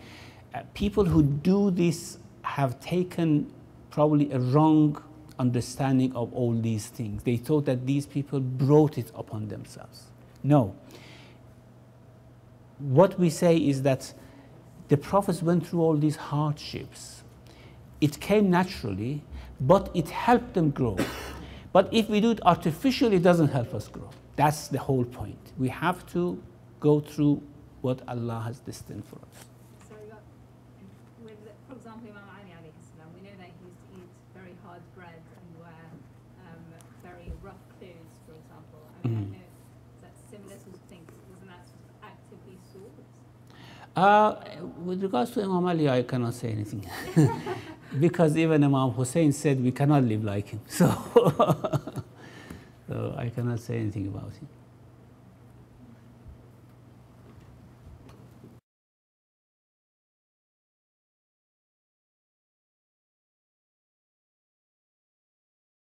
People who do this have taken probably a wrong understanding of all these things. They thought that these people brought it upon themselves. No. What we say is that the prophets went through all these hardships. It came naturally, but it helped them grow. But if we do it artificially, it doesn't help us grow. That's the whole point. We have to go through what Allah has destined for us. So, for example, Imam Ali alayhi salam, we know that he used to eat very hard bread and wear very rough clothes, for example. I mean, I know that's similar sort of things. Isn't that sort of actively sought? With regards to Imam Ali, I cannot say anything. Because even Imam Hussein said we cannot live like him. So I cannot say anything about him.